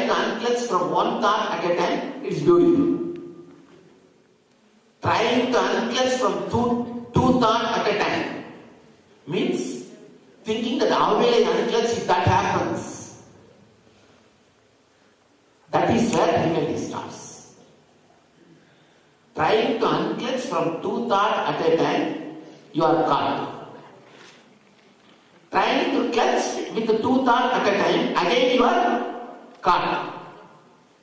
to unclutch from one thought at a time, it's beautiful. Trying to unclutch from two thoughts at a time means thinking that how will I unclutch if that happens? That is where difficulty starts. Trying to unclutch from two thoughts at a time, you are caught. Trying to clutch with the two thoughts at a time, again you are caught.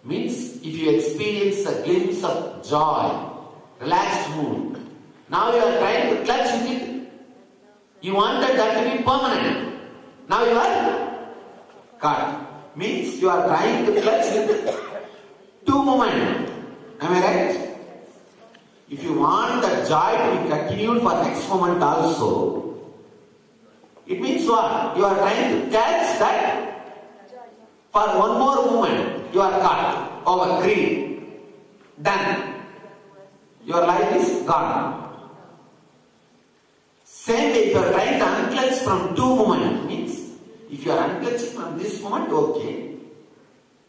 Means if you experience a glimpse of joy, relaxed mood, now you are trying to clutch with it. You wanted that to be permanent. Now you are caught. Means you are trying to clutch with two moments. Am I right? If you want the joy to be continued for next moment also, it means what? You are trying to catch that for one more moment. You are caught. Over. Greed. Done. Your life is gone. Same way, if you are trying to unclutch from two moments, means if you are unclutching from this moment, okay.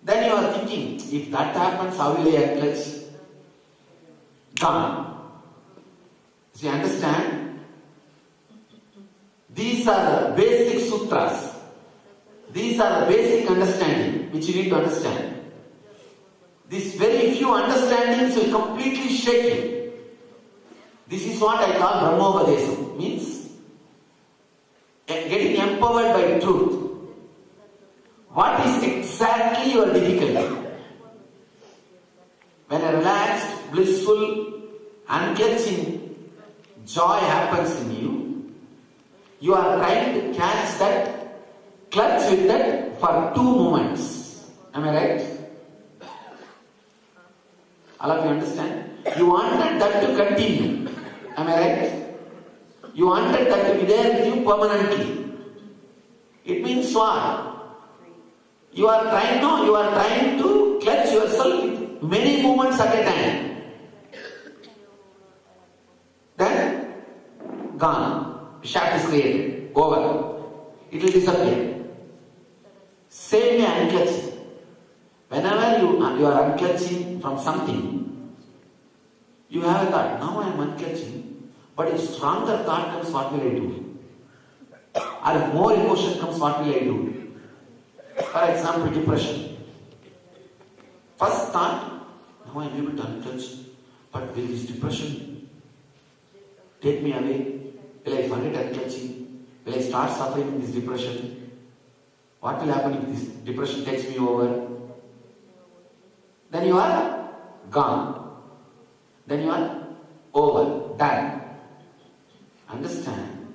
Then you are thinking, if that happens, how will I unclutch? Gone. So you understand? These are the basic sutras. These are the basic understanding which you need to understand. These very few understandings will completely shake you. This is what I call Brahmopradesam. Means getting empowered by truth. What is exactly your difficulty? When a relaxed, blissful, unclutching joy happens in you, you are trying to catch that, clutch with that for two moments. Am I right? All of you understand? You wanted that to continue. Am I right? You wanted that to be there with you permanently. It means what? You are trying to clutch yourself with many moments at a time. Then, gone. Shaft is created. Over. It will disappear. Same way unclutching. Whenever you are unclutching from something, you have a thought, now I am unclutching, but if stronger thought comes, what will I do? Or if more emotion comes, what will I do? For example, depression. First thought, now I am able to unclutch, but will this depression take me away? Will I forget unclutching? Will I start suffering with this depression? What will happen if this depression takes me over? Then you are gone. Then you are over, done. Understand?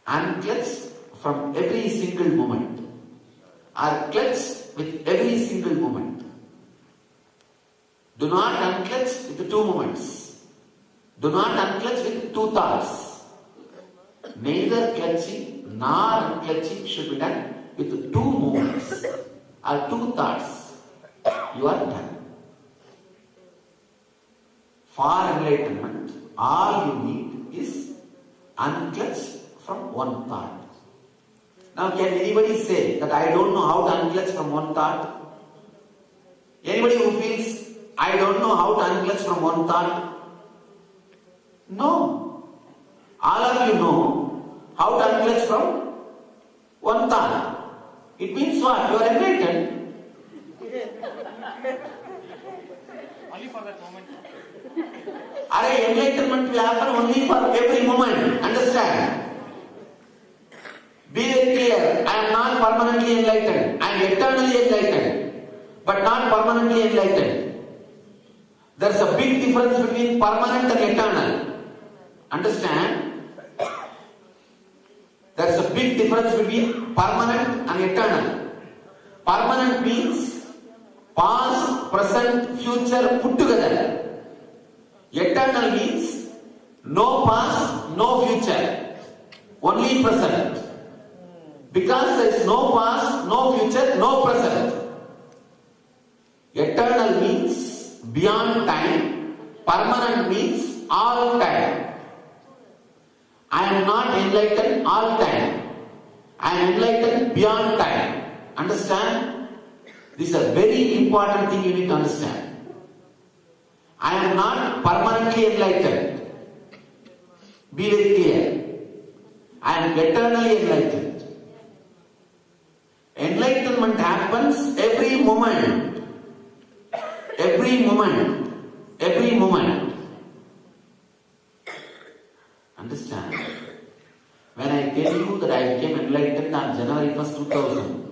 Unclutch from every single moment. Or clutch with every single moment. Do not unclutch with the two moments. Do not unclutch with two thoughts. Neither clutching nor unclutching should be done with two moments or two thoughts. You are done. For enlightenment, all you need is unclutch from one thought. Now, can anybody say that I don't know how to unclutch from one thought? Anybody who feels I don't know how to unclutch from one thought? No. All of you know how to unclutch from one thought. It means what? You are enlightened. Only for that moment. Enlightenment will happen only for every moment. Understand? Be very clear. I am not permanently enlightened. I am eternally enlightened, but not permanently enlightened. There is a big difference between permanent and eternal. Understand? There is a big difference between permanent and eternal. Permanent means past, present, future put together. Eternal means no past, no future, only present. Because there is no past, no future, no present. Eternal means beyond time. Permanent means all time. I am not enlightened all time. I am enlightened beyond time. Understand? This is a very important thing you need to understand. I am not permanently enlightened. Be very clear. I am eternally enlightened. Enlightenment happens every moment. Every moment. Every moment. Understand? When I tell you that I became enlightened on January 1st, 2000,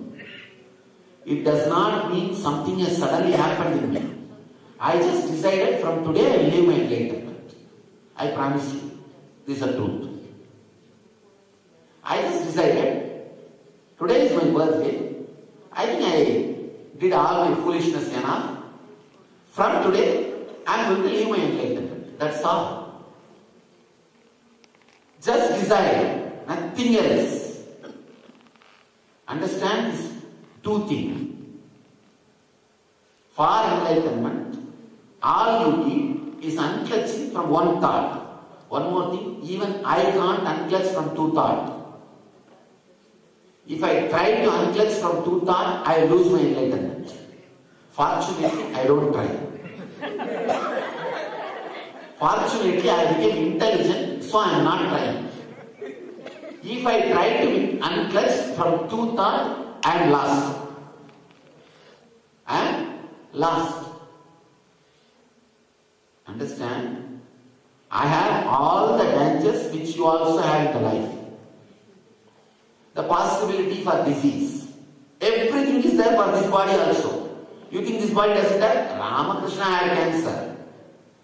it does not mean something has suddenly happened in me. I just decided from today I will live my enlightenment. I promise you. This is the truth. I just decided, today is my birthday. I think I did all my foolishness enough. From today, I am going to live my enlightenment. That's all. Just desire, nothing else. Understand these two things. For enlightenment, all you need is unclutching from one thought. One more thing, even I can't unclutch from two thoughts. If I try to unclutch from two thoughts, I lose my enlightenment. Fortunately, I don't try. Fortunately, I became intelligent, so I am not trying. If I try to be unclutched from two thoughts, I am lost. I am lost. Understand? I have all the dangers which you also have in the life. The possibility for disease. Everything is there for this body also. You think this body doesn't have? Ramakrishna had cancer.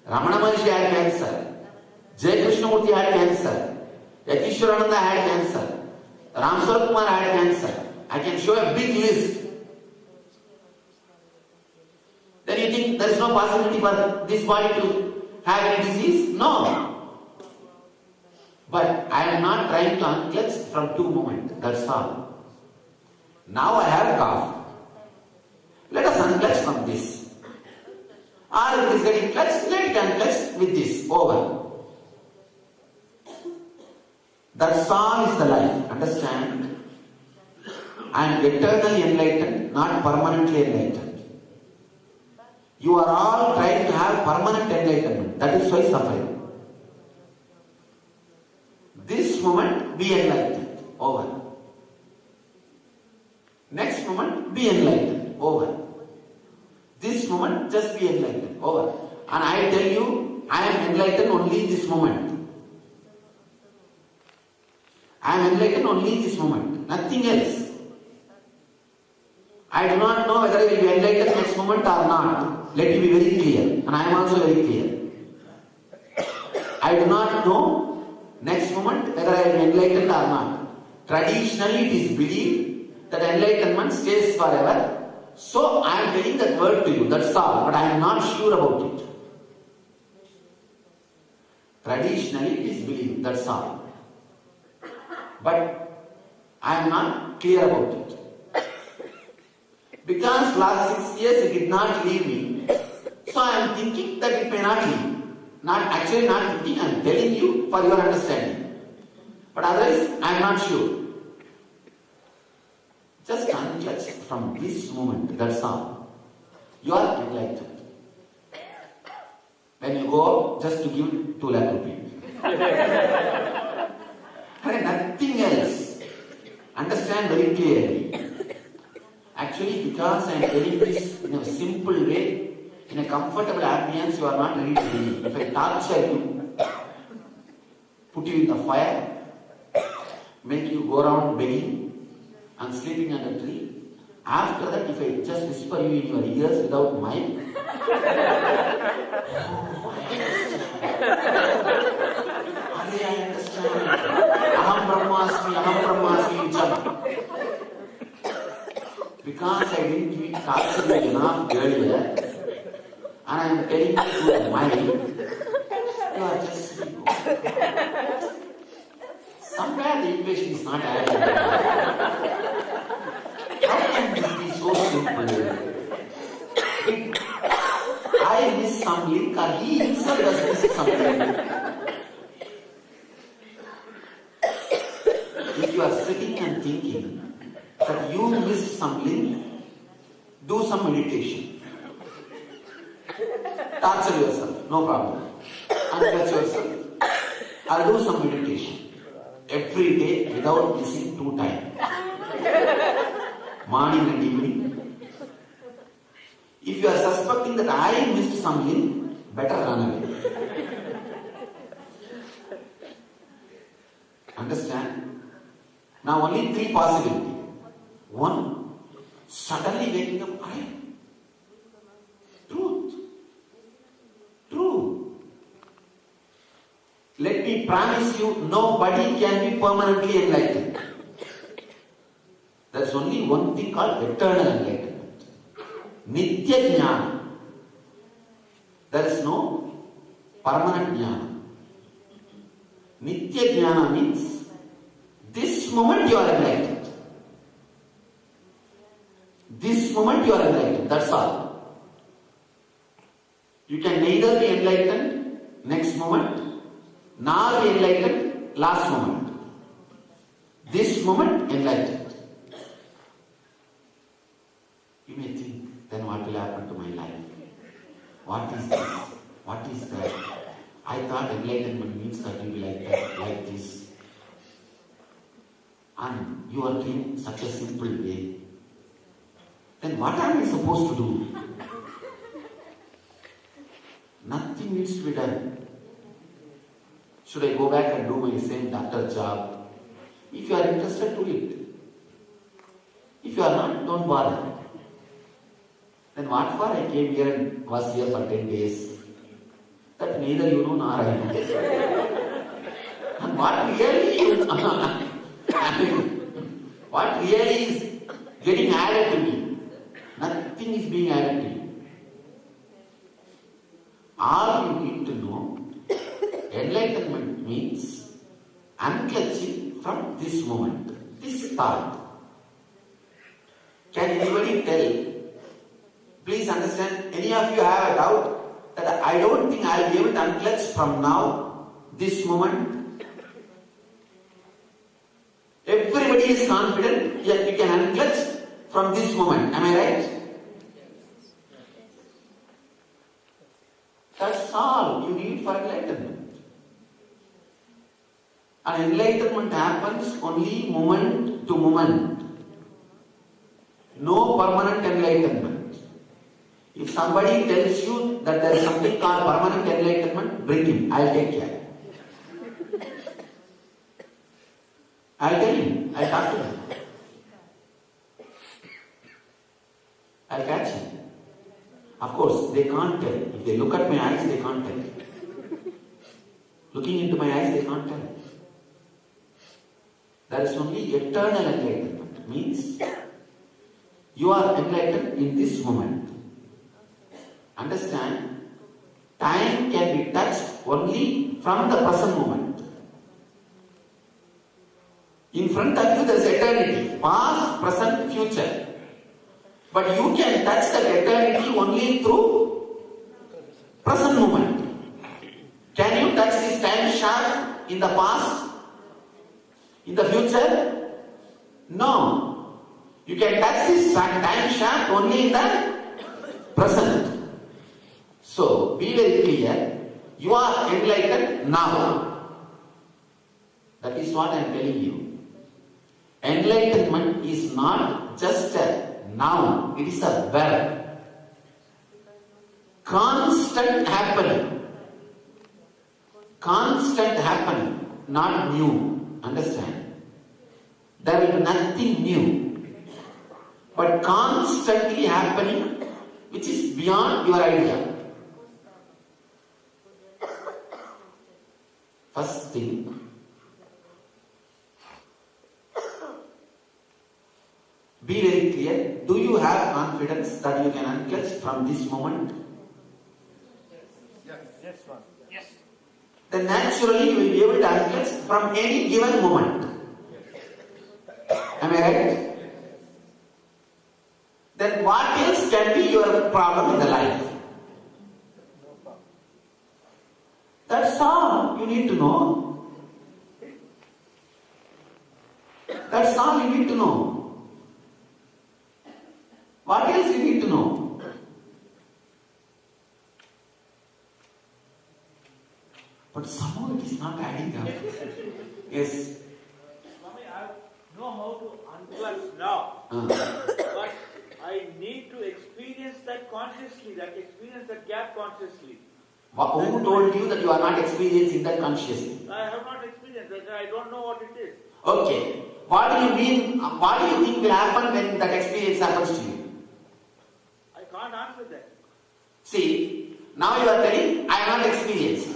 Ramana Maharshi had cancer. Jai Krishnamurti had cancer. Yatishwarananda had cancer. Ram Swarup Kumar had cancer. I can show a big list. Then you think there is no possibility for this body to have any disease? No. But I am not trying to unclutch from two moments. That's all. Now I have cough. Let us unclutch from this. Or if it is getting clutched, let it unclutch with this. Over. That's all is the life. Understand? I am eternally enlightened, not permanently enlightened. You are all trying to have permanent enlightenment. That is why suffering. This moment, be enlightened. Over. Next moment, be enlightened. Over. This moment, just be enlightened. Over. And I tell you, I am enlightened only this moment. I am enlightened only this moment. Nothing else. I do not know whether I will be enlightened next moment or not. Let me be very clear. And I am also very clear. I do not know next moment whether I will be enlightened or not. Traditionally it is believed that enlightenment stays forever. So I am telling that word to you. That's all. But I am not sure about it. Traditionally it is believed. That's all. But I am not clear about it. Because last 6 years it did not leave me. So I am thinking that it may not leave. Not thinking, I am telling you for your understanding. But otherwise, I am not sure. Just unclutch from this moment, that's all. You are enlightened. When you go out, just to give 2 lakh rupees. And nothing else. Understand very clearly. Actually, because I am telling this in a simple way, in a comfortable ambience, you are not ready to believe. If I torture you, put you in the fire, make you go around begging and sleeping under a tree, after that, if I just whisper you in your ears without mind, I understand. Aham Brahmasmi, Vicham. Because I didn't torture you enough earlier, and I am telling you to the mind, you are just sleeping. Somewhere the equation is not adding. How can this be so simple? I miss some link, or he himself has missed something. If you are sitting and thinking that you missed some link, do some meditation. Torture yourself, no problem. Unclutch yourself. Or do some meditation. Every day without missing 2 times. Morning and evening. If you are suspecting that I missed something, better run away. Understand? Now only 3 possibilities. 1, suddenly waking up, truth. Let me promise you, nobody can be permanently enlightened. There's only one thing called eternal enlightenment. Nitya Jnana. There is no permanent Jnana. Nitya Jnana means this moment you are enlightened. This moment you are enlightened, that's all. You can neither be enlightened next moment, nor be enlightened last moment. This moment enlightened. You may think, then what will happen to my life? What is this? What is that? I thought enlightenment means that you will be like that, like this. And you are doing such a simple way. Then what am I supposed to do? Nothing needs to be done. Should I go back and do my same doctor job? If you are interested, do it. If you are not, don't bother. Then what for I came here and was here for 10 days? That neither you know nor I know. And what really is, what really is getting added to me? Nothing is being added to you. All you need to know, enlightenment means unclutching from this moment, this thought. Can anybody tell? Please understand, any of you have a doubt that I don't think I'll be able to unclutch from now, this moment? Everybody is confident that we can unclutch from this moment. Am I right? That's all you need for enlightenment. And enlightenment happens only moment to moment. No permanent enlightenment. If somebody tells you that there is something called permanent enlightenment, bring him. I'll take care. I'll tell him. I'll talk to him. I'll catch him. Of course, they can't tell. If they look at my eyes, they can't tell. Looking into my eyes, they can't tell. There is only eternal enlightenment. Means you are enlightened in this moment. Understand? Time can be touched only from the present moment. In front of you there is eternity. Past, present, future. But you can touch that eternity only through present moment. Can you touch this time shaft in the past? In the future? No. You can touch this time shaft only in the present. So, be very clear. You are enlightened now. That is what I am telling you. Enlightenment is not just a noun, it is a verb. Constant happening. Constant happening, not new. Understand? There will be nothing new. But constantly happening, which is beyond your idea. First thing, be very clear. Do you have confidence that you can unclutch from this moment? Yes, one. Yes. Then naturally you will be able to unclutch from any given moment. Am I right? Then what else can be your problem in the life? That's all you need to know. That's all you need to know. What else you need to know? But somehow it is not adding up. Yes. Swami, I know how to unplug now. But I need to experience that consciously, experience that gap consciously. Who told you that you are not experiencing that consciously? I have not experienced that. I don't know what it is. Okay. What do you mean? What do you think will happen when that experience happens to you? I can't answer that. See, now you are telling, I am not experienced.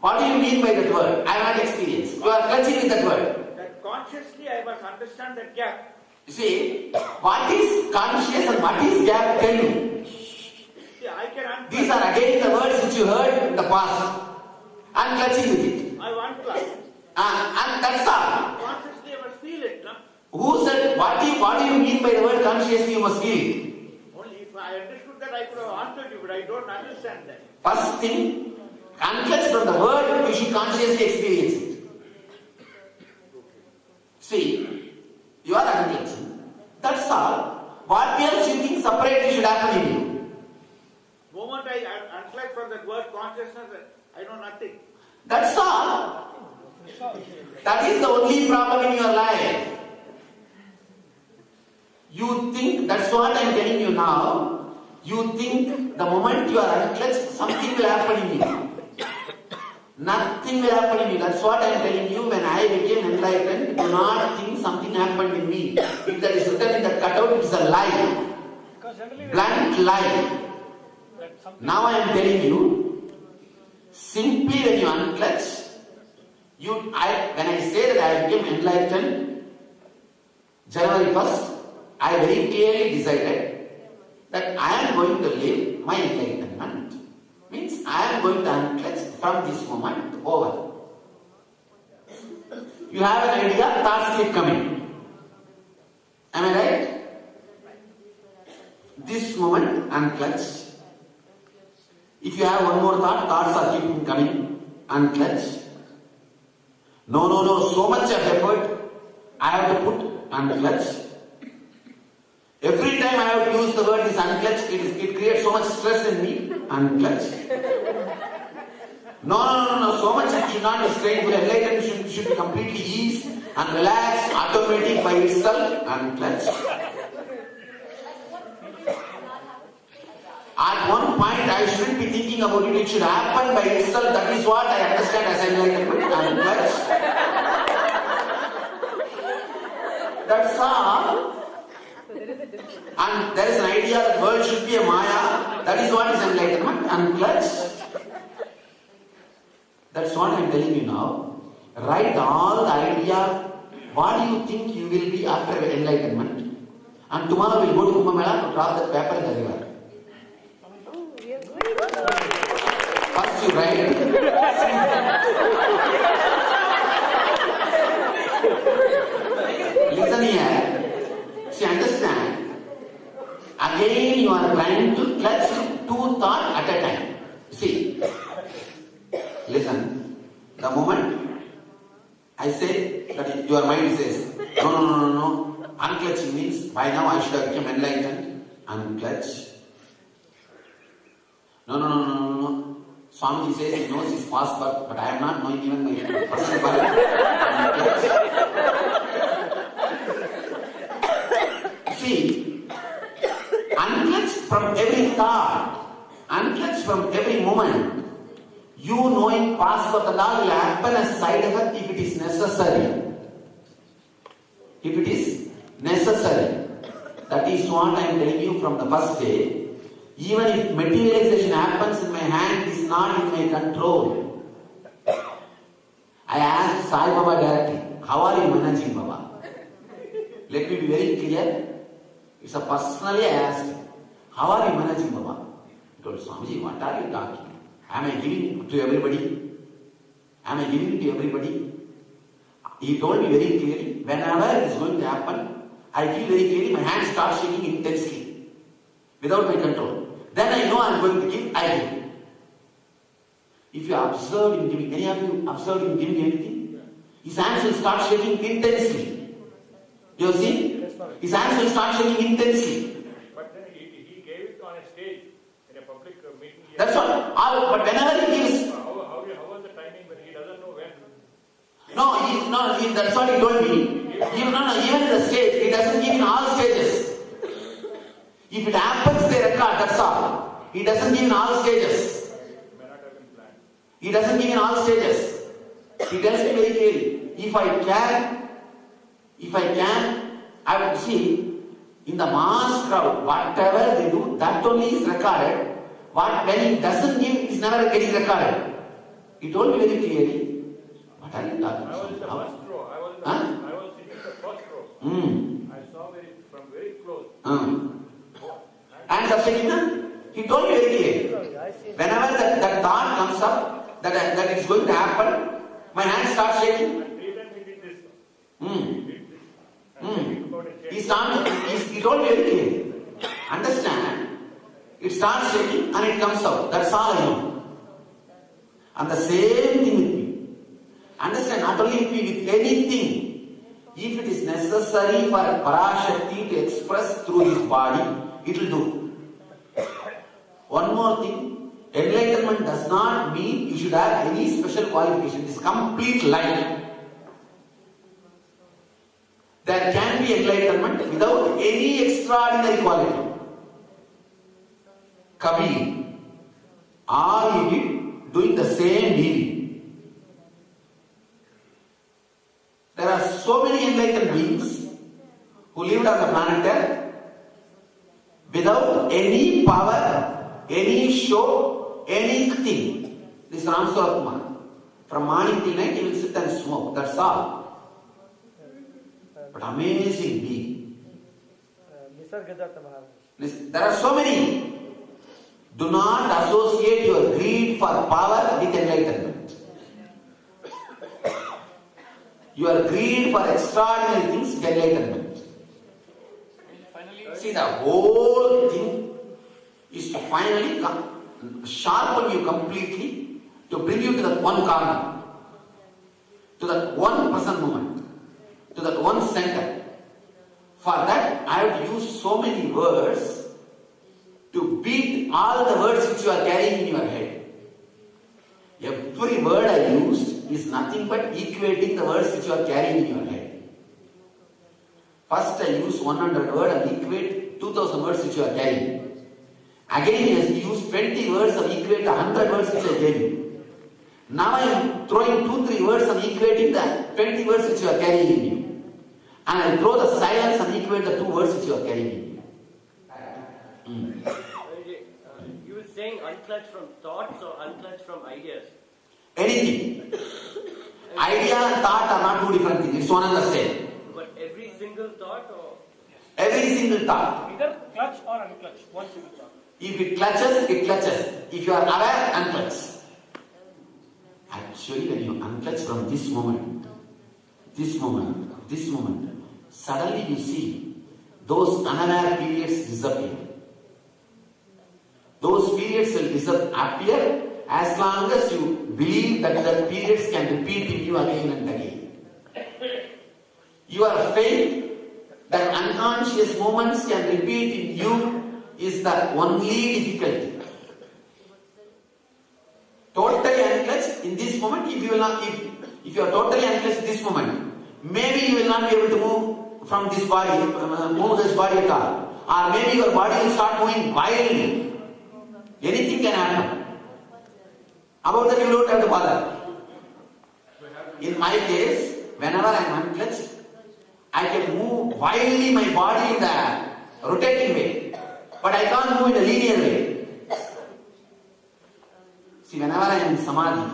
What do you mean by that word? I am not experienced. You are clutching with that word. That consciously I must understand that gap. You see, what is conscious and what is gap? Tell me. See, I can unplug. These are again the words which you heard in the past. I am clutching with it. I have unplugged. And that's all. Consciously I must feel it. No? Who said, what do you mean by the word consciously you must feel it? Only if I understood that I could have answered you, but I don't understand that. First thing, unclutch from the word, you should consciously experience it. See, you are unclutching. That's all. What else you think separately should happen in you? The moment I unclutch from that word consciousness, I know nothing. That's all. That is the only problem in your life. You think, that's what I am telling you now. You think the moment you are unclutched, something will happen in you. Nothing will happen in you. That's what I am telling you. When I became enlightened, do not think something happened in me. If that is written in the cutout, it is a lie. Blunt lie. Now I am telling you, simply when you unclutch, when I say that I became enlightened, January 1st, I very clearly decided that I am going to live my enlightenment. Means I am going to unclutch from this moment over. You have an idea, thoughts keep coming. Am I right? This moment, unclutch. If you have one more thought, thoughts are keeping coming, unclutch. No, so much of effort I have to put, unclutch. Every time I have to use the word is unclutch, it creates so much stress in me, unclutch. No, so much it should not be strainful. Enlightenment should be completely ease and relaxed, automatic by itself, unclutch. At one point I shouldn't be thinking about it, it should happen by itself. That is what I understand as enlightenment, unclutch. That's all. And there is an idea that the world should be a Maya. That is what is enlightenment, unclutch. That's what I am telling you now. Write all the idea, what do you think you will be after enlightenment. And tomorrow we will go to Kumbh Mela to drop that paper in the river. First you write. Listen here. See, understand. Again you are trying to clutch two thoughts at a time. See. Listen. The moment I say that your mind says, no. Unclutching means by now I should have become enlightened. Unclutch. No. Swamiji says he knows his past birth, but I am not knowing even my present birth. See, unclutch from every thought, unclutch from every moment. You knowing past birth and all will happen as side effect if it is necessary. If it is necessary. That is what I am telling you from the first day. Even if materialization happens in my hand, it is not in my control. I asked Sai Baba directly, how are you managing, Baba? Let me be very clear. It's a personally I asked him, how are you managing, Baba? He told Swamiji, what are you talking? Am I giving it to everybody? Am I giving it to everybody? He told me very clearly, whenever it is going to happen, I feel very clearly my hands start shaking intensely, without my control. Then I know I am going to give, I give. If you observe him giving, any of you observed him giving anything? His hands will start shaking intensely. You have seen? His hands will start shaking intensely. But then he gave it on a stage in a public meeting. That's what. But whenever he gives. How was the time? that's what he told me. Even in the stage, it doesn't give in all stages. If it happens, they record, that's all. He doesn't give in all stages. He doesn't give in all stages. He tells me very clearly, if I can, I would see in the mass crowd, whatever they do, that only is recorded. When he doesn't give, it is never getting recorded. He told me very clearly. What are you talking I was in the about? first row. I was sitting in the first row. I saw from very close. And Sapshakina, he told me very clearly. Whenever that thought comes up, that it's going to happen, my hand starts shaking. And 3 times he did this. He did this. He told me very clearly. Understand? It starts shaking and it comes out. That's all I know. And the same thing with me. Understand? Not only with me, with anything. If it is necessary for Parashakti to express through his body, it will do. One more thing. Enlightenment does not mean you should have any special qualification. It is complete lie. There can be enlightenment without any extraordinary quality. Kabir, all he did, doing the same deed. There are so many enlightened beings who lived on the planet Earth without any power, any show, anything. This is Ram Swarup Kumar. From morning till night he will sit and smoke. That's all. But amazing being. There are so many. Do not associate your greed for power with enlightenment. Your greed for extraordinary things with enlightenment. See, the whole thing is to finally sharpen you completely, to bring you to that one corner, to that one present moment, to that one center. For that, I have used so many words to beat all the words which you are carrying in your head. Every word I used is nothing but equating the words which you are carrying in your head. First I use 100 words and equate 2000 words which you are carrying. Again I use 20 words and equate 100 words which I gave you. Now I am throwing 2-3 words and equating the 20 words which you are carrying in you. And I throw the silence and equate the 2 words which you are carrying in you. You were saying unclutched from thoughts or unclutched from ideas? Anything. Idea and thought are not two different things. It's one and the same. But every single thought or? Every single thought. Either clutch or unclutch. One single thought. If it clutches, it clutches. If you are aware, unclutch. Actually, when you unclutch from this moment, suddenly you see those unaware periods disappear. Those periods will disappear as long as you believe that the periods can repeat in you again and again. Your faith that unconscious moments can repeat in you is the only difficulty. Totally unclutched in this moment, if you are totally unclutched in this moment, maybe you will not be able to move from this body, move this body at all. Or maybe your body will start moving wildly. Anything can happen. About that you don't have to bother. In my case, whenever I am unclutched, I can move wildly my body in the rotating way. But I can't move in a linear way. See, whenever I am in samadhi,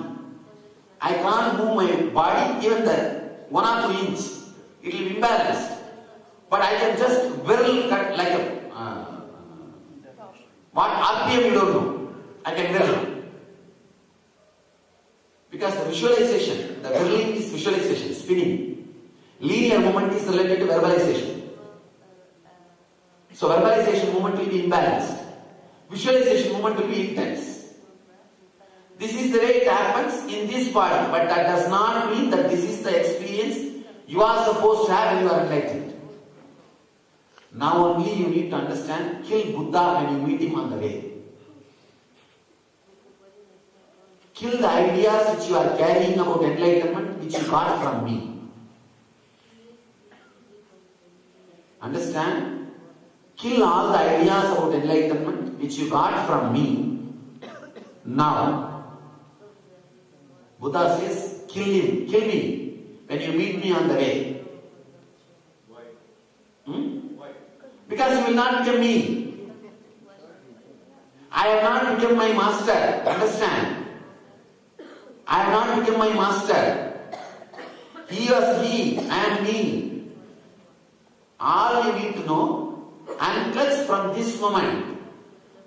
I can't move my body even the 1 or 2 inches. It will be imbalanced. But I can just whirl cut like a... what RPM you don't know. I can whirl. Because the visualization, the whirling is visualization, spinning. Linear movement is related to verbalization. So verbalization movement will be imbalanced. Visualization movement will be intense. This is the way it happens in this body, but that does not mean that this is the experience you are supposed to have when you are enlightened. Now only you need to understand, kill Buddha when you meet him on the way. Kill the ideas which you are carrying about enlightenment which you got from me. Understand? Kill all the ideas about enlightenment which you got from me. Now, Buddha says, kill him, kill me when you meet me on the way. Why? Hmm? Why? Because you will not become me. I have not become my master. Understand? I have not become my master. He was he, I am me. All you need to know, unclutch from this moment.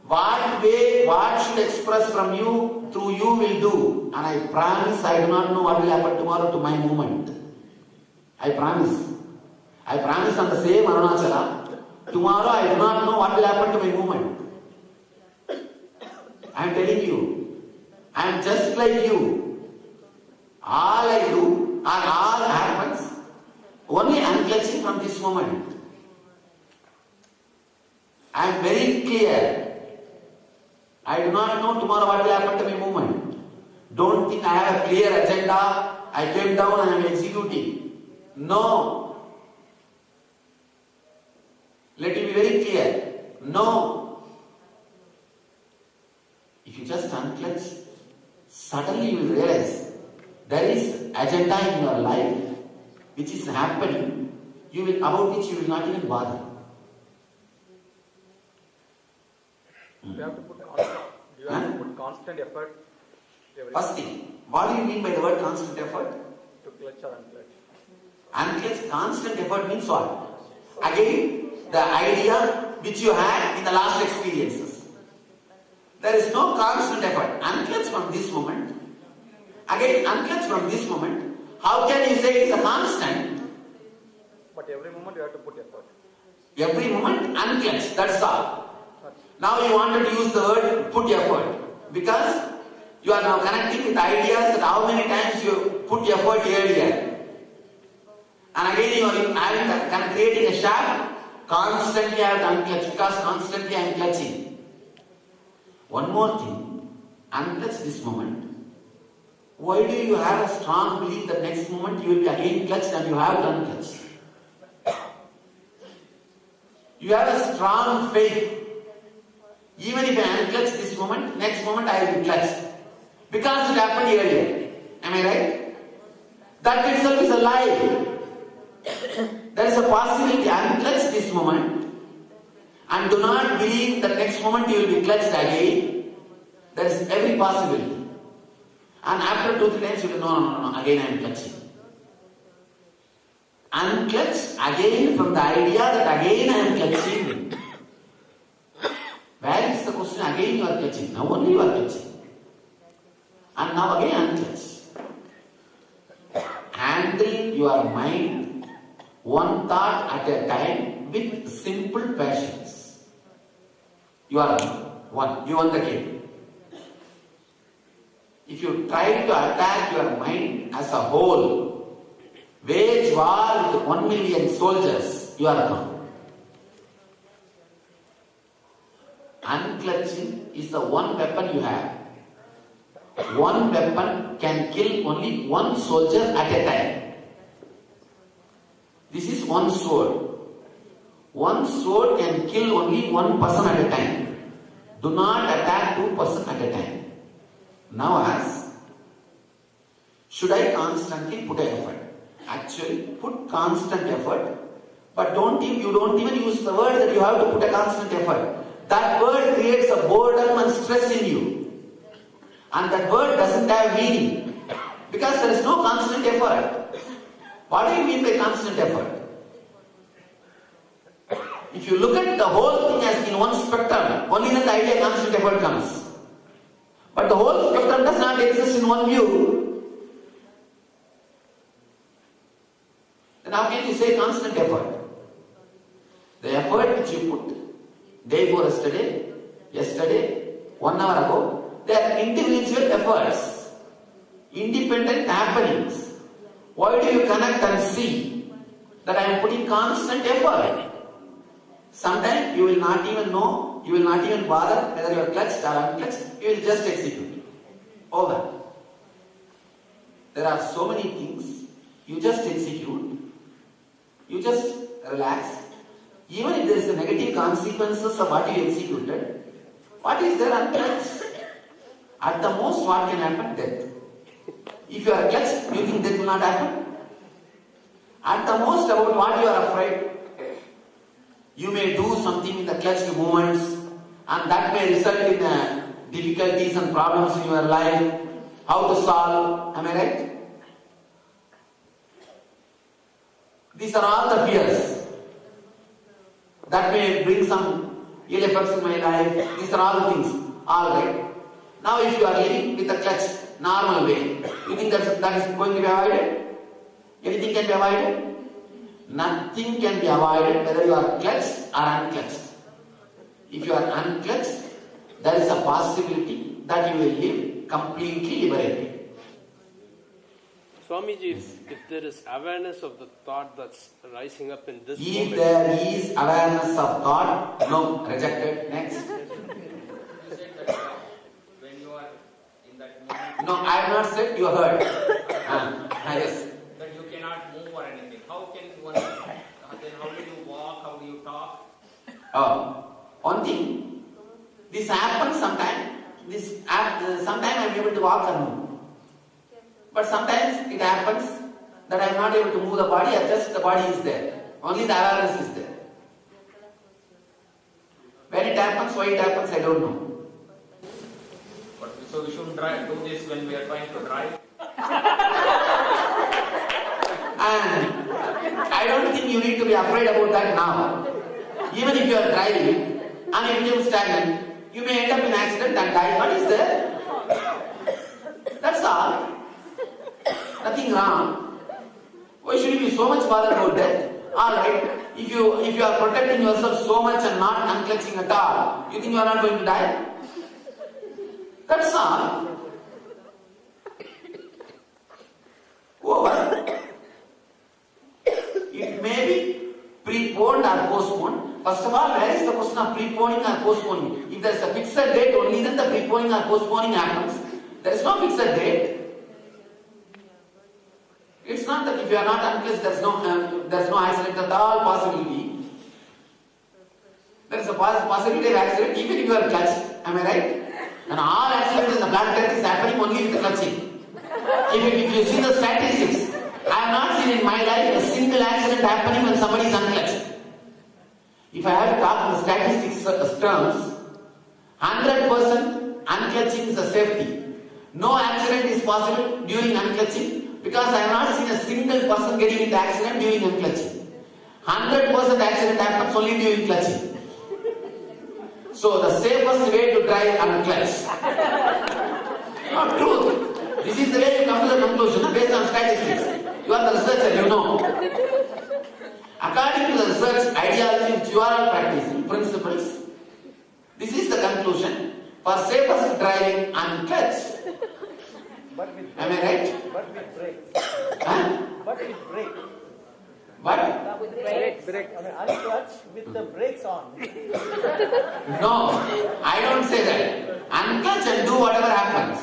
What way, what should express from you, through you will do. And I promise I do not know what will happen tomorrow to my movement. I promise. I promise on the same Arunachala, tomorrow I do not know what will happen to my movement. I am telling you, I am just like you. All I do, or all happens, only unclutching from this moment. I am very clear. I do not know tomorrow what will happen to my movement. Don't think I have a clear agenda. I came down and I am executing. No. Let it be very clear. No. If you just unclutch, suddenly you will realize there is agenda in your life which is happening, about which you will not even bother. You have to put constant effort. First thing, what do you mean by the word constant effort? To clutch or unclutch. Unclutch, constant effort means what? Again, the idea which you had in the last experiences. There is no constant effort. Unclutch from this moment. Again, unclutch from this moment. How can you say it is a constant? But every moment you have to put effort. Every moment, unclutch. That's all. Now you wanted to use the word put effort. Because you are now connecting with ideas that how many times you put effort earlier. And again you are creating a shaft. Constantly I have to unclutch because constantly I am clutching. One more thing. Unclutch this moment. Why do you have a strong belief that next moment you will be again clutched and you have to unclutch? You have a strong faith. Even if I unclutch this moment, next moment I will be clutched. Because it happened earlier. Am I right? That itself is a lie. There is a possibility. Unclutch this moment and do not believe that next moment you will be clutched again. There is every possibility. And after 2-3 times you will no, again I am clutching. Unclutch again from the idea that again I am clutching. Where is the question? Again you are clutching. Now only you are clutching. And now again unclutch. Handle your mind one thought at a time with simple patience. You are one. You won the game. If you try to attack your mind as a whole, wage war with 1 million soldiers, you are gone. Unclutching is the one weapon you have. One weapon can kill only one soldier at a time. This is one sword. One sword can kill only one person at a time. Do not attack 2 persons at a time. Now ask, should I constantly put effort? Actually, put constant effort, but you don't even use the word that you have to put a constant effort. That word creates a boredom and stress in you. And that word doesn't have meaning. Because there is no constant effort. What do you mean by constant effort? If you look at the whole thing as in one spectrum, only then the idea constant effort comes. But the whole spectrum does not exist in one view. Then how can you say constant effort? The effort which you put day before yesterday, 1 hour ago, they are individual efforts, independent happenings. Why do you connect and see that I am putting constant effort? Sometimes you will not even know, you will not even bother whether you are clutched or unclutched, you will just execute. Over. There are so many things, you just execute, you just relax, Even if there is a negative consequences of what you executed, what is there unclutched? At the most, what can happen? Death. If you are clutched, you think death will not happen? At the most, about what you are afraid, you may do something in the clutched moments, and that may result in difficulties and problems in your life. How to solve? Am I right? These are all the fears that may bring some ill effects in my life. These are all the things. All right. Now, if you are living with a clutch, normal way, you think that is going to be avoided? Anything can be avoided? Nothing can be avoided, whether you are clutched or unclutched. If you are unclutched, there is a possibility that you will live completely liberated. Swamiji, if there is awareness of the thought that's rising up in this If moment. there is awareness of thought, no, rejected. Next. You said that when you are in that moment, No, I have not said you heard. Yes. that you cannot move or anything. How can one? Then how do you walk? How do you talk? One thing, this happens sometimes. Sometimes I am able to walk and move. But sometimes it happens that I am not able to move the body, or just the body is there. Only the awareness is there. When it happens, why it happens, I don't know. But so we shouldn't do this when we are trying to drive. And I don't think you need to be afraid about that now. Even if you are driving and you become stagnant, you may end up in an accident and die. What is there? That's all. Nothing wrong. Why should you be so much bothered about death? Alright, if you are protecting yourself so much and not unclutching at all, you think you are not going to die? That's all. Over. It may be preponed or postponed. First of all, where is the question of preponing or postponing? If there is a fixed date, only then the preponing or postponing happens. There is no fixed date. It's not that if you are not unclutched, there is no accident at all possibility. There is a possibility of accident even if you are clutched. Am I right? And all accidents in the planet Earth is happening only with the clutching. If you see the statistics, I have not seen in my life a single accident happening when somebody is unclutched. If I have to talk in the statistics terms, 100% unclutching is a safety. No accident is possible during unclutching because I have not seen a single person getting into accident during unclutching. 100% accident happens only during clutching. So the safest way to drive unclutched. Not truth. This is the way you come to the conclusion based on statistics. You are the researcher, you know. According to the research ideology which you are all practicing, principles, this is the conclusion for safest driving unclutched. But with Am I right? But with brakes. Huh? But with brake. What? With brake. I mean, unclutched with the brakes on. No, I don't say that. Unclutch and do whatever happens.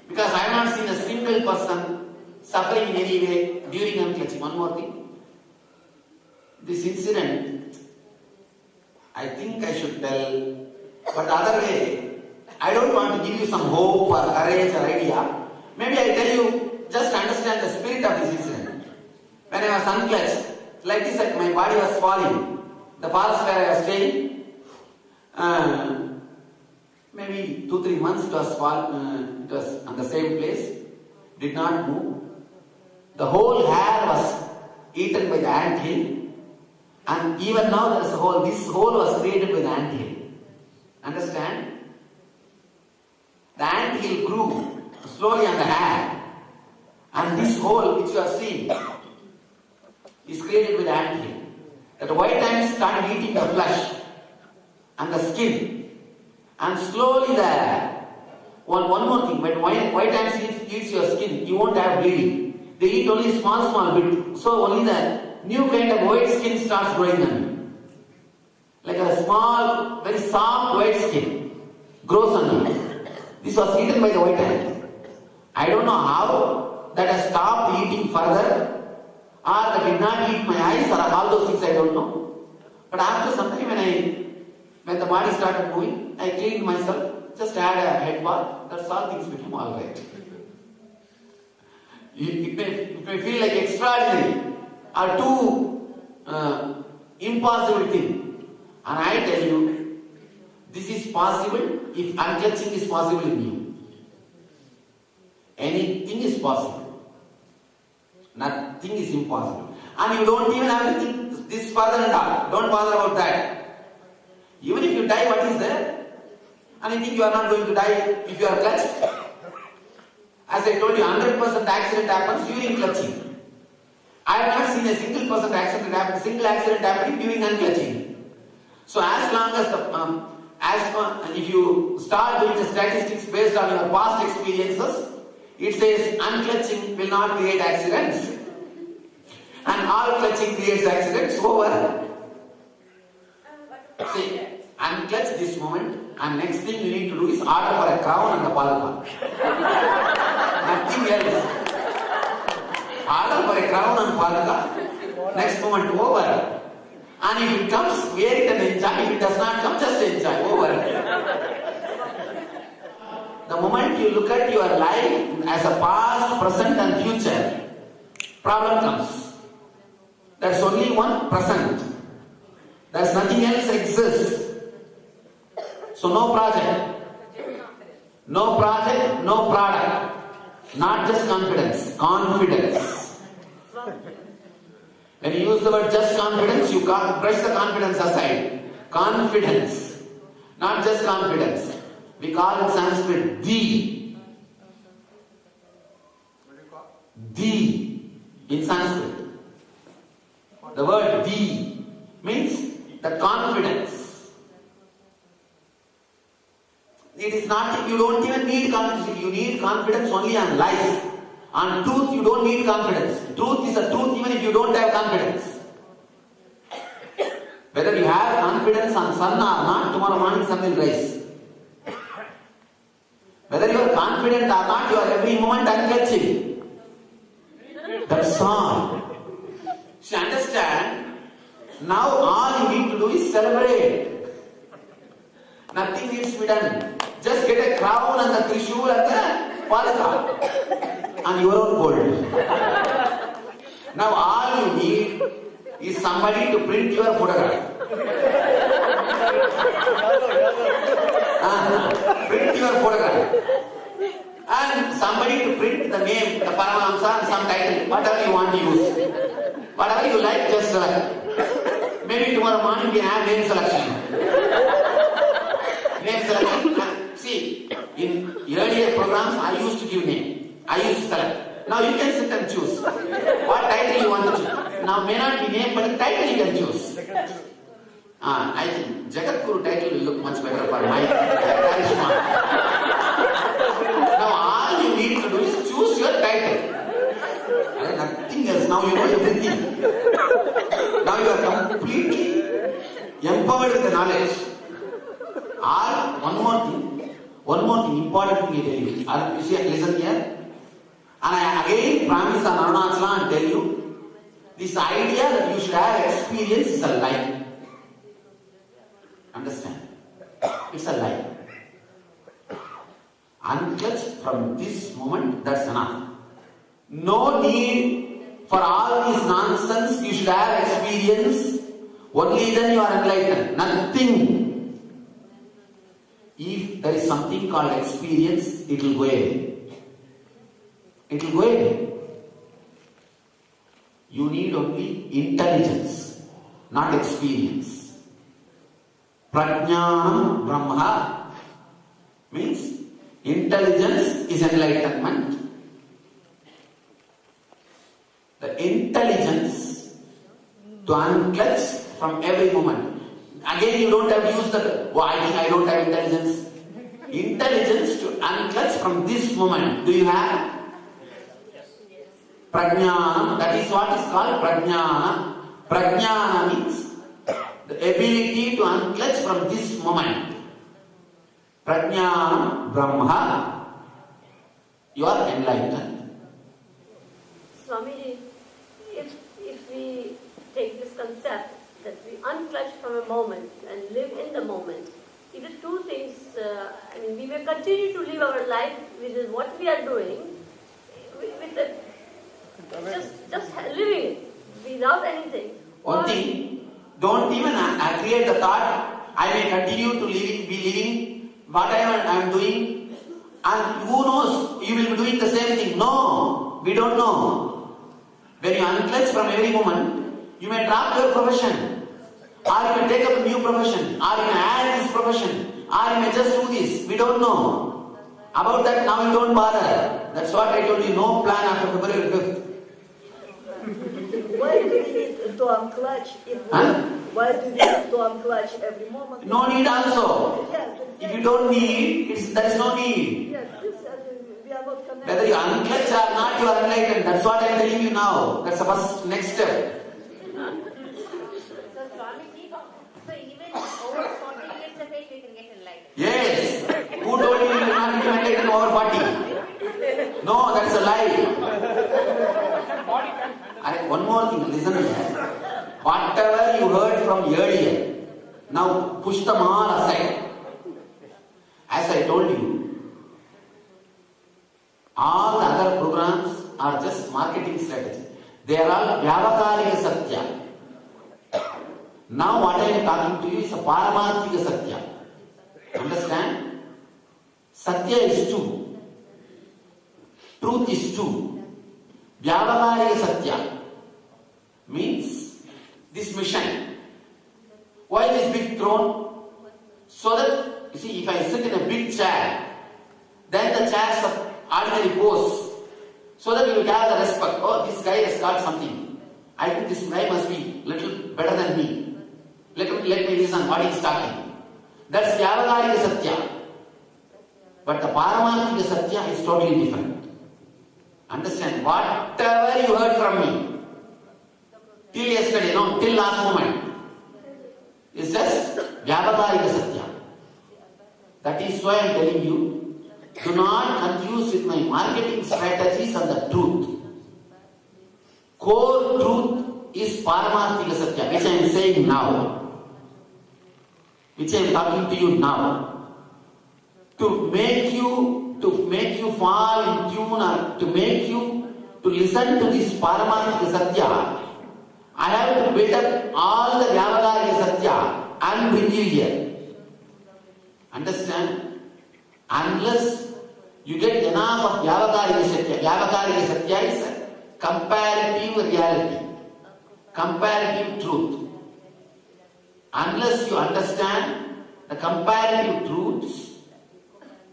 Because I have not seen a single person suffering in any way during unclutching. One more thing. This incident, I think I should tell, but other way, I don't want to give you some hope or courage or idea. Maybe I tell you, just understand the spirit of this incident. When I was unclutched, like this, my body was falling. The forest where I was staying, maybe 2-3 months it was on the same place, did not move. The whole hair was eaten by the anthill, and even now there is a hole. This hole was created by the anthill. Understand? The anthill grew slowly on the hair, and this hole which you are seeing is created by the anthill. That white ants started eating the flesh and the skin, and slowly one more thing, when white ants eats your skin, you won't have bleeding. They eat only small bit, so only the new kind of white skin starts growing on you. Like a small, very soft white skin grows on you. This was eaten by the white ant. I don't know how that has stopped eating further, or that did not hit my eyes, or all those things I don't know. But after some time when the body started moving, I cleaned myself, just had a head bath, that's all, things became alright. It may feel like extraordinary or too impossible thing. And I tell you, this is possible if unclutching is possible in you. Anything is possible. Nothing is impossible. And you don't even have to think this further and all. Don't bother about that. Even if you die, what is there? And you think you are not going to die if you are clutched? As I told you, 100% accident happens during clutching. I have not seen a single percent accident happening during unclutching. So as long as if you start doing the statistics based on your past experiences, it says unclutching will not create accidents, and all clutching creates accidents. Over. See, unclutch this moment, and next thing you need to do is order for a crown and a palka. Nothing else. Order for a crown and palka. Next moment over. And if it comes, wear it and enjoy. If it does not come, just enjoy. Over. The moment you look at your life as a past, present and future, problem comes. There's only one present. There's nothing else exists. So no project. No project, no product. Not just confidence. Confidence. When you use the word just confidence, you can't brush the confidence aside. Confidence. Not just confidence. We call in Sanskrit the. What do you call? The in Sanskrit. The word the means the confidence. It is not, you don't even need confidence. You need confidence only on life. On truth, you don't need confidence. Truth is a truth even if you don't have confidence. Whether you have confidence on sun or not, tomorrow morning sun will rise. Whether you are confident or not, you are every moment unclutching. That's all. So understand, now all you need to do is celebrate. Nothing needs to be done. Just get a crown and the trishul and the palka on your own gold. Now all you need is somebody to print your photograph. Print your photograph. And somebody to print the name, the Paramahamsa and some title, whatever you want to use. Whatever you like, just select. Maybe tomorrow morning we have name selection. Name selection. See, in earlier programs I used to give name. I used to select. Now you can sit and choose. What title you want to choose. Now may not be name, but the title you can choose. I think Jagadguru title will look much better for my charisma. Now all you need to do is choose your title. Nothing else. Now you know everything. Now you are completely empowered with the knowledge. One more thing, important thing I tell you. Listen here. And I again promise on Arunachala and tell you, this idea that you should have experience is a lie. Understand? It's a lie. Unclutch from this moment, that's enough. No need for all this nonsense. You should have experience. Only then you are enlightened. Nothing. If there is something called experience, it will go away. It will go away. You need only intelligence, not experience. Prajnanam Brahma means intelligence is enlightenment. The intelligence to unclutch from every moment. Again, you don't have to use the, I think I don't have intelligence. Intelligence to unclutch from this moment. Do you have? Prajnana, that is what is called prajnana. Prajnana means the ability to unclutch from this moment. Prajnana Brahma. You are enlightened. Swamiji, take this concept that we unclutch from a moment and live in the moment. These are two things, we will continue to live our life with what we are doing, just living it without anything. One thing, don't even create the thought, I may continue to be living whatever I am doing, and who knows, you will be doing the same thing. No, we don't know. When you unclutch from every moment, you may drop your profession, or you may take up a new profession, or you may add this profession, or you may just do this. We don't know. About that now you don't bother. That's what I told you, no plan after February 5th. Why do we need to unclutch why do we need to unclutch every moment? No need also. Yes, exactly. If you don't need, there is no need. Yes, we are not connected. Whether you unclutch or not, you are enlightened. That's what I am telling you now. That's the first next step. So Swamiji, so even over 40 years of age we can get enlightened. Yes. Who told you you will not be enlightened over 40? No, that's a lie. One more thing, listen here. Whatever you heard from earlier, now push them all aside. As I told you, all the other programs are just marketing strategy. They are all Vyavakarika Satya. Now what I am talking to you is a Paramarthika Satya. Understand? Satya is true. Truth is true. Vyavakarika Satya means this mission. Why this big throne? So that, you see, if I sit in a big chair, then the chairs of ordinary pose, so that you will have the respect. Oh, this guy has got something. I think this guy must be little better than me. Let me listen what he is talking. That's Vyavakarika Satya. But the Paramarthika Satya is totally different. Understand? Whatever you heard from me, till yesterday, no, till last moment, is just Vyavakarika Satya. That is why I am telling you, do not confuse with my marketing strategies and the truth. Core truth is Paramarthika Satya, which I am saying now. Which I am talking to you now. To make you fall in tune, or to make you to listen to this Paramarthika Satya, I have to build up all the Vyavakarika Satya and bring you here. Understand? Unless you get enough of Vyavakarika Satya is a comparative reality, comparative truth. Unless you understand the comparative truths,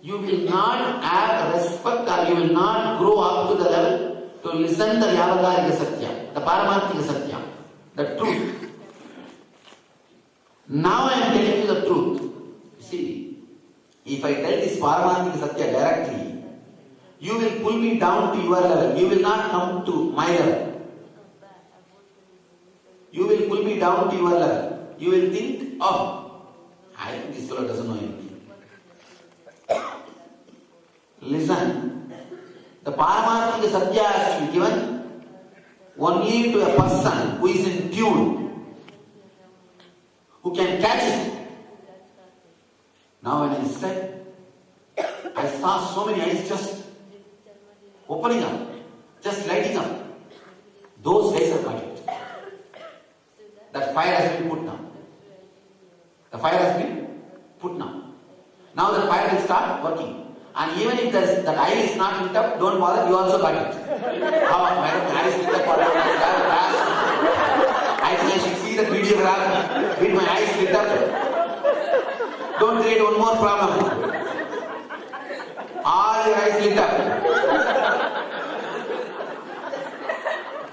you will not have respect, or you will not grow up to the level to listen to the Vyavakarika Satya, the Paramarthika Satya, the truth. Now I am telling you the truth. See, if I tell this Paramarthika Satya directly, you will pull me down to your level. You will not come to my level. You will pull me down to your level. You will think, oh, I think this fellow doesn't know anything. Listen, the Paramarthika Satya has to be given only to a person who is in tune, who can catch it. Now when I said, I saw so many eyes just opening up, just lighting up. Those guys have got it. That fire has been put down. The fire has been put down. Now the fire will start working. And even if that eye is not lit up, don't bother, you also got it. How my eyes lit up, I think I should see the videograph with my eyes lit up. Don't create one more problem. All your eyes lit up.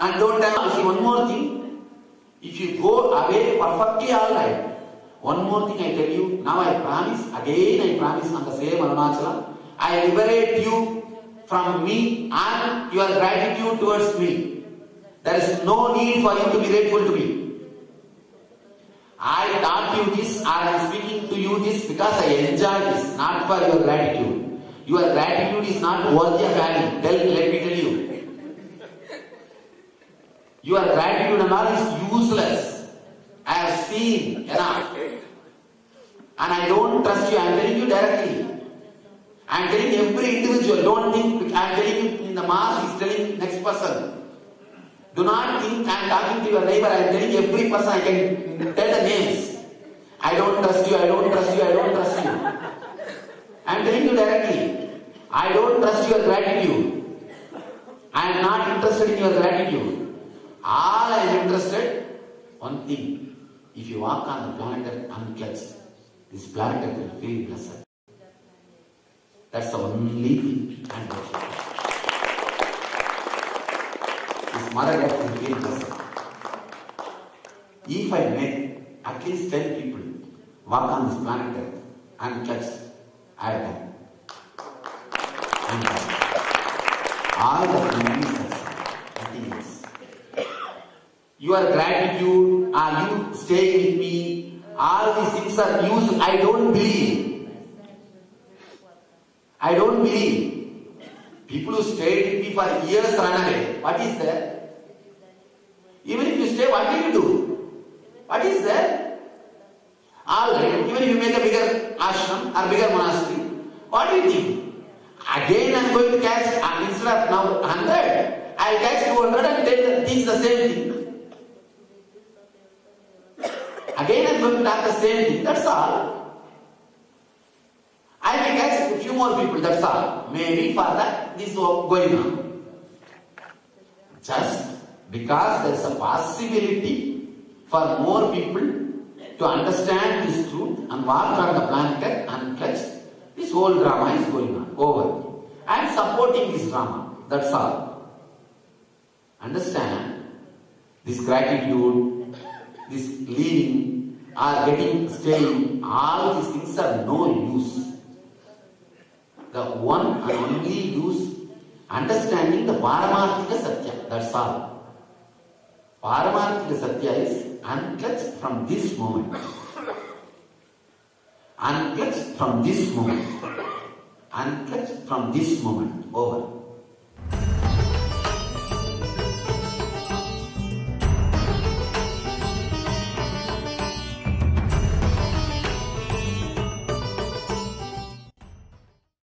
And don't tell, see one more thing. If you go away perfectly alright, one more thing I tell you, now I promise, again I promise on the same Arunachala, I liberate you from me and your gratitude towards me. There is no need for you to be grateful to me. I taught you this, or I am speaking to you this because I enjoy this, not for your gratitude. Your gratitude is not worthy of having. Let me tell you. Your gratitude and all is useless. I have seen enough. And I don't trust you. I am telling you directly. I am telling every individual. Don't think I am telling you in the mass, he is telling next person. Do not think I am talking to your neighbor. I am telling every person. I can tell the names. I don't trust you. I don't trust you. I don't trust you. I am telling you directly. I don't trust your gratitude. I am not interested in your gratitude. All I am interested, one thing. If you walk on the planet unclutched, this planet will feel blessed. That's the only thing. And this mother earth will feel blessed. If I make at least 10 people walk on this planet earth unclutched, I have done. And all the things, nothing else. Your gratitude, are you staying with me? All these things are used. I don't believe. I don't believe. People who stayed with me for years run away. What is there? Even if you stay, what will you do? What is there? Alright, even if you make a bigger ashram or bigger monastery, what do you think? Again I am going to catch, instead of now 100, I will catch 200 and teach the same thing. Again I am going to talk the same thing, that's all. I may catch a few more people, that's all. Maybe for that, this is going on. Just because there is a possibility for more people to understand this truth and walk on the planet untouched, this whole drama is going on, over. I am supporting this drama, that's all. Understand, this gratitude, this leaving, or getting, staying, all these things are no use. The one and only use, understanding the Paramarthika Satya, that's all. Paramarthika Satya is unclutched from this moment. Unclutched from this moment. Unclutched from this moment. Over.